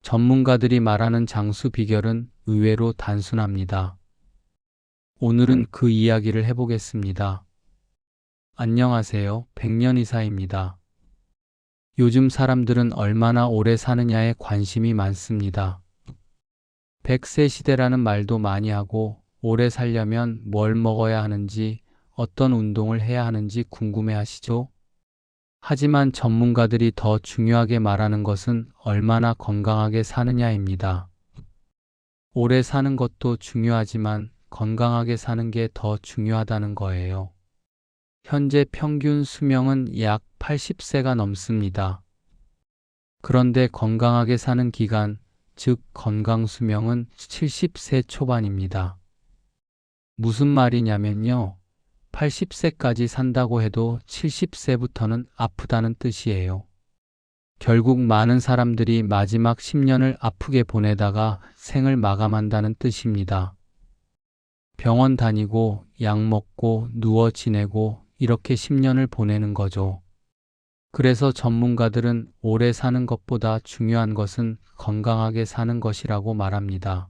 전문가들이 말하는 장수 비결은 의외로 단순합니다. 오늘은 그 이야기를 해보겠습니다. 안녕하세요. 백년이사입니다. 요즘 사람들은 얼마나 오래 사느냐에 관심이 많습니다. 100세 시대라는 말도 많이 하고 오래 살려면 뭘 먹어야 하는지, 어떤 운동을 해야 하는지 궁금해 하시죠? 하지만 전문가들이 더 중요하게 말하는 것은 얼마나 건강하게 사느냐입니다. 오래 사는 것도 중요하지만 건강하게 사는 게 더 중요하다는 거예요. 현재 평균 수명은 약 80세가 넘습니다. 그런데 건강하게 사는 기간, 즉 건강 수명은 70세 초반입니다. 무슨 말이냐면요. 80세까지 산다고 해도 70세부터는 아프다는 뜻이에요. 결국 많은 사람들이 마지막 10년을 아프게 보내다가 생을 마감한다는 뜻입니다. 병원 다니고 약 먹고 누워 지내고 이렇게 10년을 보내는 거죠. 그래서 전문가들은 오래 사는 것보다 중요한 것은 건강하게 사는 것이라고 말합니다.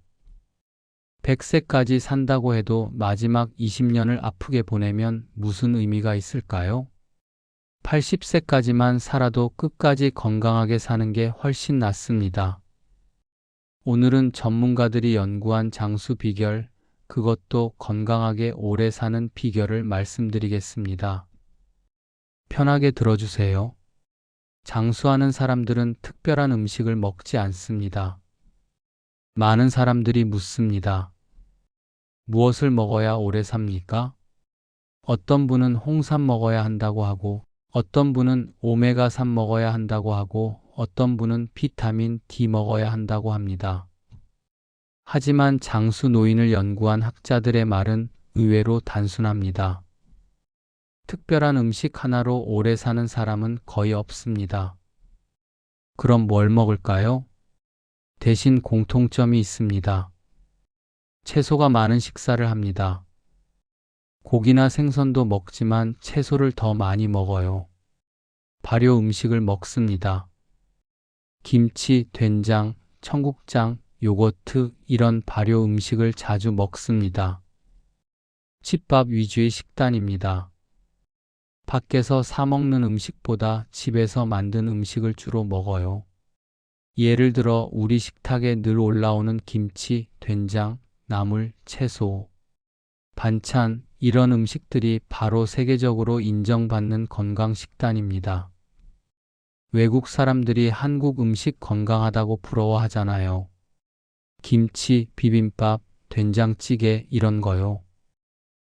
100세까지 산다고 해도 마지막 20년을 아프게 보내면 무슨 의미가 있을까요? 80세까지만 살아도 끝까지 건강하게 사는 게 훨씬 낫습니다. 오늘은 전문가들이 연구한 장수 비결, 그것도 건강하게 오래 사는 비결을 말씀드리겠습니다. 편하게 들어주세요. 장수하는 사람들은 특별한 음식을 먹지 않습니다. 많은 사람들이 묻습니다. 무엇을 먹어야 오래 삽니까? 어떤 분은 홍삼 먹어야 한다고 하고, 어떤 분은 오메가3 먹어야 한다고 하고, 어떤 분은 비타민 D 먹어야 한다고 합니다. 하지만 장수 노인을 연구한 학자들의 말은 의외로 단순합니다. 특별한 음식 하나로 오래 사는 사람은 거의 없습니다. 그럼 뭘 먹을까요? 대신 공통점이 있습니다. 채소가 많은 식사를 합니다. 고기나 생선도 먹지만 채소를 더 많이 먹어요. 발효 음식을 먹습니다. 김치, 된장, 청국장, 요거트 이런 발효 음식을 자주 먹습니다. 집밥 위주의 식단입니다. 밖에서 사 먹는 음식보다 집에서 만든 음식을 주로 먹어요. 예를 들어 우리 식탁에 늘 올라오는 김치, 된장, 나물, 채소, 반찬 이런 음식들이 바로 세계적으로 인정받는 건강 식단입니다. 외국 사람들이 한국 음식 건강하다고 부러워하잖아요. 김치, 비빔밥, 된장찌개 이런 거요.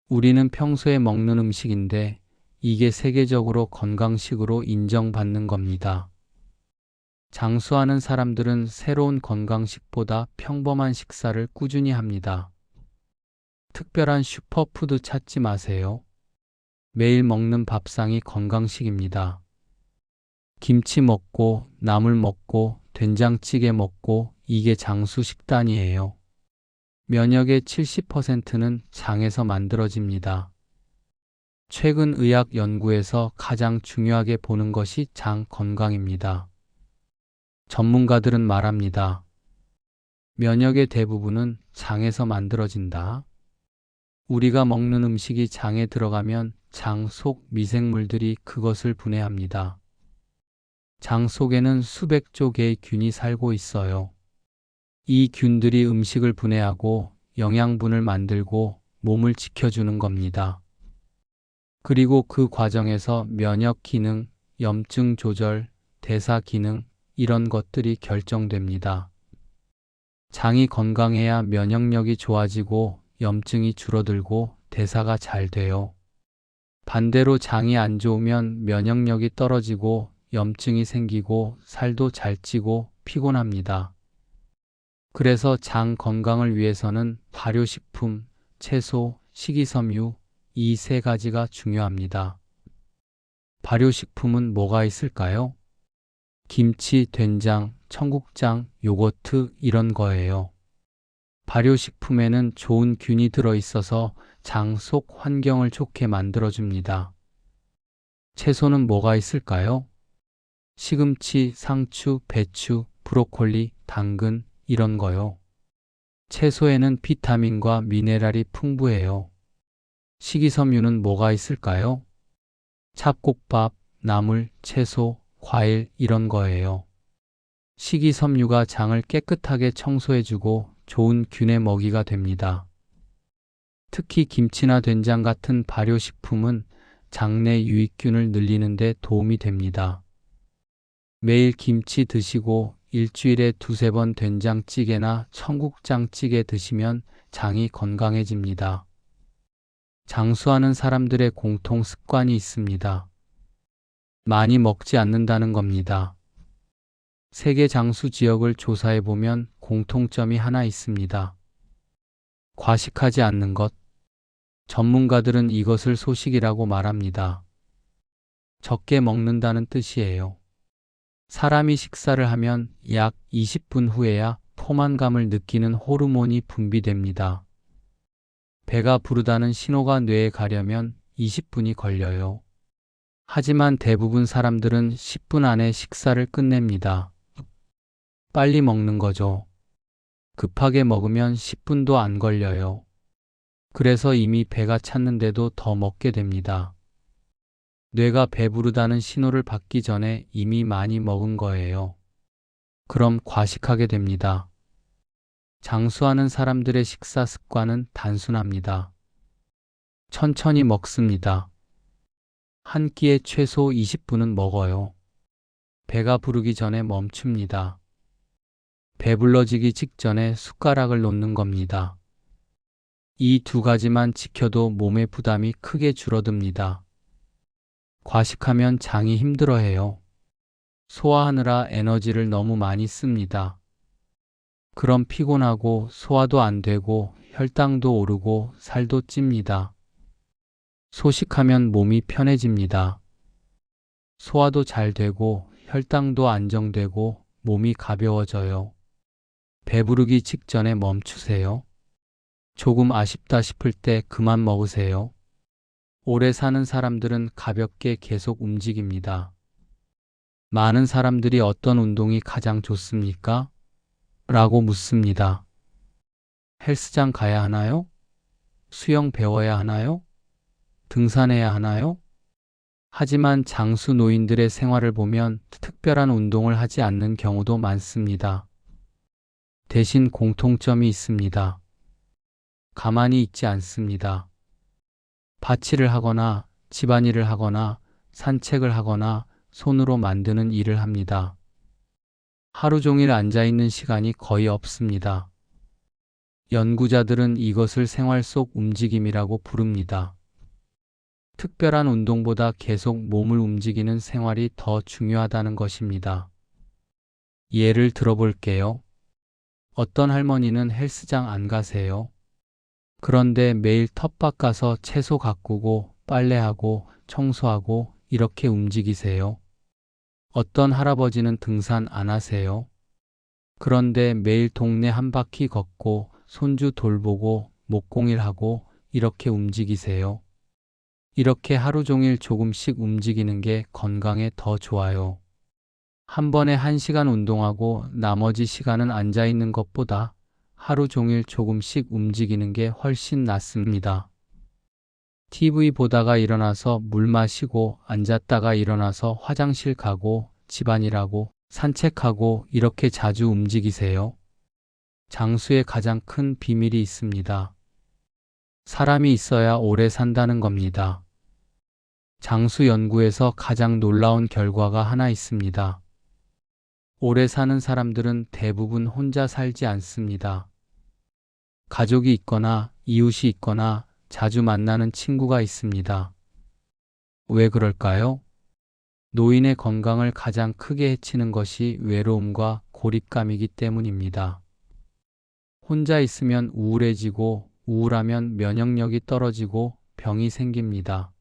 우리는 평소에 먹는 음식인데 이게 세계적으로 건강식으로 인정받는 겁니다. 장수하는 사람들은 새로운 건강식보다 평범한 식사를 꾸준히 합니다. 특별한 슈퍼푸드 찾지 마세요. 매일 먹는 밥상이 건강식입니다. 김치 먹고, 나물 먹고, 된장찌개 먹고, 이게 장수 식단이에요. 면역의 70%는 장에서 만들어집니다. 최근 의학 연구에서 가장 중요하게 보는 것이 장 건강입니다. 전문가들은 말합니다. 면역의 대부분은 장에서 만들어진다. 우리가 먹는 음식이 장에 들어가면 장 속 미생물들이 그것을 분해합니다. 장 속에는 수백조 개의 균이 살고 있어요. 이 균들이 음식을 분해하고 영양분을 만들고 몸을 지켜주는 겁니다. 그리고 그 과정에서 면역 기능, 염증 조절, 대사 기능, 이런 것들이 결정됩니다. 장이 건강해야 면역력이 좋아지고 염증이 줄어들고 대사가 잘 돼요. 반대로 장이 안 좋으면 면역력이 떨어지고 염증이 생기고 살도 잘 찌고 피곤합니다. 그래서 장 건강을 위해서는 발효식품, 채소, 식이섬유 이 세 가지가 중요합니다. 발효식품은 뭐가 있을까요? 김치, 된장, 청국장, 요거트 이런 거예요. 발효식품에는 좋은 균이 들어있어서 장 속 환경을 좋게 만들어줍니다. 채소는 뭐가 있을까요? 시금치, 상추, 배추, 브로콜리, 당근, 이런 거요. 채소에는 비타민과 미네랄이 풍부해요. 식이섬유는 뭐가 있을까요? 잡곡밥, 나물, 채소, 과일, 이런 거예요. 식이섬유가 장을 깨끗하게 청소해주고 좋은 균의 먹이가 됩니다. 특히 김치나 된장 같은 발효식품은 장내 유익균을 늘리는 데 도움이 됩니다. 매일 김치 드시고 일주일에 두세 번 된장찌개나 청국장찌개 드시면 장이 건강해집니다. 장수하는 사람들의 공통 습관이 있습니다. 많이 먹지 않는다는 겁니다. 세계 장수 지역을 조사해 보면 공통점이 하나 있습니다. 과식하지 않는 것. 전문가들은 이것을 소식이라고 말합니다. 적게 먹는다는 뜻이에요. 사람이 식사를 하면 약 20분 후에야 포만감을 느끼는 호르몬이 분비됩니다. 배가 부르다는 신호가 뇌에 가려면 20분이 걸려요. 하지만 대부분 사람들은 10분 안에 식사를 끝냅니다. 빨리 먹는 거죠. 급하게 먹으면 10분도 안 걸려요. 그래서 이미 배가 찼는데도 더 먹게 됩니다. 뇌가 배부르다는 신호를 받기 전에 이미 많이 먹은 거예요. 그럼 과식하게 됩니다. 장수하는 사람들의 식사 습관은 단순합니다. 천천히 먹습니다. 한 끼에 최소 20분은 먹어요. 배가 부르기 전에 멈춥니다. 배불러지기 직전에 숟가락을 놓는 겁니다. 이 두 가지만 지켜도 몸의 부담이 크게 줄어듭니다. 과식하면 장이 힘들어해요. 소화하느라 에너지를 너무 많이 씁니다. 그럼 피곤하고 소화도 안 되고 혈당도 오르고 살도 찝니다. 소식하면 몸이 편해집니다. 소화도 잘 되고 혈당도 안정되고 몸이 가벼워져요. 배부르기 직전에 멈추세요. 조금 아쉽다 싶을 때 그만 먹으세요. 오래 사는 사람들은 가볍게 계속 움직입니다. 많은 사람들이 어떤 운동이 가장 좋습니까? 라고 묻습니다. 헬스장 가야 하나요? 수영 배워야 하나요? 등산해야 하나요? 하지만 장수 노인들의 생활을 보면 특별한 운동을 하지 않는 경우도 많습니다. 대신 공통점이 있습니다. 가만히 있지 않습니다. 밭일을 하거나 집안일을 하거나 산책을 하거나 손으로 만드는 일을 합니다. 하루 종일 앉아 있는 시간이 거의 없습니다. 연구자들은 이것을 생활 속 움직임이라고 부릅니다. 특별한 운동보다 계속 몸을 움직이는 생활이 더 중요하다는 것입니다. 예를 들어볼게요. 어떤 할머니는 헬스장 안 가세요. 그런데 매일 텃밭 가서 채소 가꾸고 빨래하고 청소하고 이렇게 움직이세요. 어떤 할아버지는 등산 안 하세요. 그런데 매일 동네 한 바퀴 걷고 손주 돌보고 목공일하고 이렇게 움직이세요. 이렇게 하루 종일 조금씩 움직이는 게 건강에 더 좋아요. 한 번에 1시간 운동하고 나머지 시간은 앉아 있는 것보다 하루 종일 조금씩 움직이는 게 훨씬 낫습니다. TV 보다가 일어나서 물 마시고 앉았다가 일어나서 화장실 가고 집안일하고 산책하고 이렇게 자주 움직이세요. 장수의 가장 큰 비밀이 있습니다. 사람이 있어야 오래 산다는 겁니다. 장수 연구에서 가장 놀라운 결과가 하나 있습니다. 오래 사는 사람들은 대부분 혼자 살지 않습니다. 가족이 있거나 이웃이 있거나 자주 만나는 친구가 있습니다. 왜 그럴까요? 노인의 건강을 가장 크게 해치는 것이 외로움과 고립감이기 때문입니다. 혼자 있으면 우울해지고 우울하면 면역력이 떨어지고 병이 생깁니다.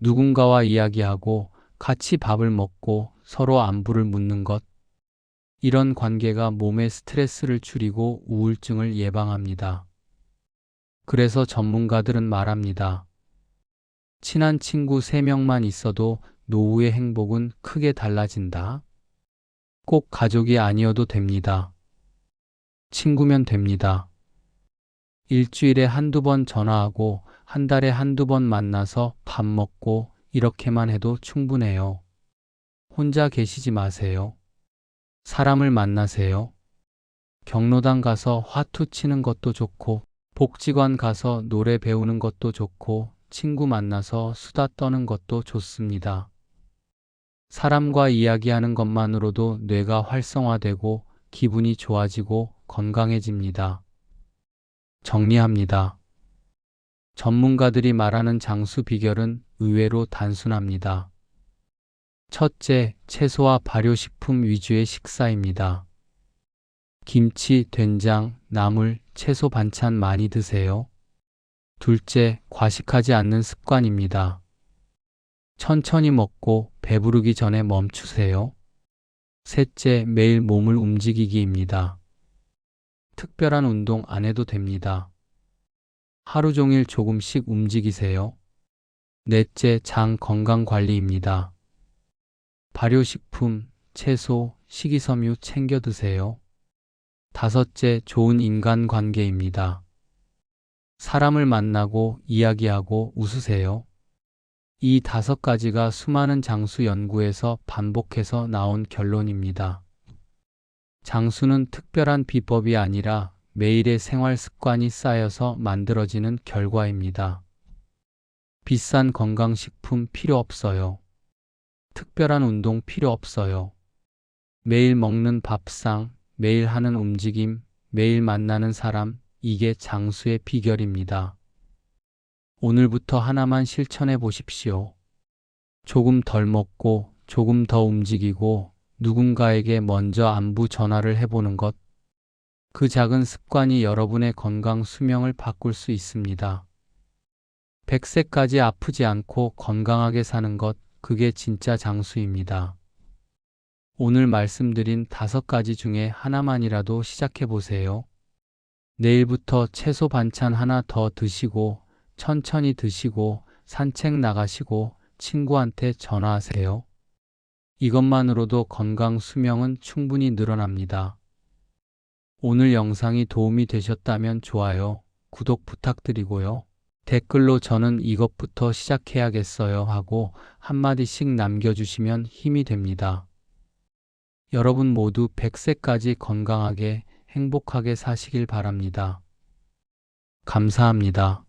누군가와 이야기하고 같이 밥을 먹고 서로 안부를 묻는 것. 이런 관계가 몸의 스트레스를 줄이고 우울증을 예방합니다. 그래서 전문가들은 말합니다. 친한 친구 3명만 있어도 노후의 행복은 크게 달라진다. 꼭 가족이 아니어도 됩니다. 친구면 됩니다. 일주일에 한두 번 전화하고 한 달에 한두 번 만나서 밥 먹고 이렇게만 해도 충분해요. 혼자 계시지 마세요. 사람을 만나세요. 경로당 가서 화투 치는 것도 좋고, 복지관 가서 노래 배우는 것도 좋고, 친구 만나서 수다 떠는 것도 좋습니다. 사람과 이야기하는 것만으로도 뇌가 활성화되고 기분이 좋아지고 건강해집니다. 정리합니다. 전문가들이 말하는 장수 비결은 의외로 단순합니다. 첫째, 채소와 발효식품 위주의 식사입니다. 김치, 된장, 나물, 채소 반찬 많이 드세요. 둘째, 과식하지 않는 습관입니다. 천천히 먹고 배부르기 전에 멈추세요. 셋째, 매일 몸을 움직이기입니다. 특별한 운동 안 해도 됩니다. 하루 종일 조금씩 움직이세요. 넷째, 장 건강 관리입니다. 발효식품, 채소, 식이섬유 챙겨 드세요. 다섯째, 좋은 인간관계입니다. 사람을 만나고 이야기하고 웃으세요. 이 5가지가 수많은 장수 연구에서 반복해서 나온 결론입니다. 장수는 특별한 비법이 아니라 매일의 생활 습관이 쌓여서 만들어지는 결과입니다. 비싼 건강식품 필요 없어요. 특별한 운동 필요 없어요. 매일 먹는 밥상, 매일 하는 움직임, 매일 만나는 사람, 이게 장수의 비결입니다. 오늘부터 하나만 실천해 보십시오. 조금 덜 먹고, 조금 더 움직이고, 누군가에게 먼저 안부 전화를 해보는 것. 그 작은 습관이 여러분의 건강 수명을 바꿀 수 있습니다. 100세까지 아프지 않고 건강하게 사는 것, 그게 진짜 장수입니다. 오늘 말씀드린 5가지 중에 하나만이라도 시작해 보세요. 내일부터 채소 반찬 하나 더 드시고, 천천히 드시고, 산책 나가시고, 친구한테 전화하세요. 이것만으로도 건강 수명은 충분히 늘어납니다. 오늘 영상이 도움이 되셨다면 좋아요, 구독 부탁드리고요. 댓글로 저는 이것부터 시작해야겠어요 하고 한마디씩 남겨주시면 힘이 됩니다. 여러분 모두 100세까지 건강하게 행복하게 사시길 바랍니다. 감사합니다.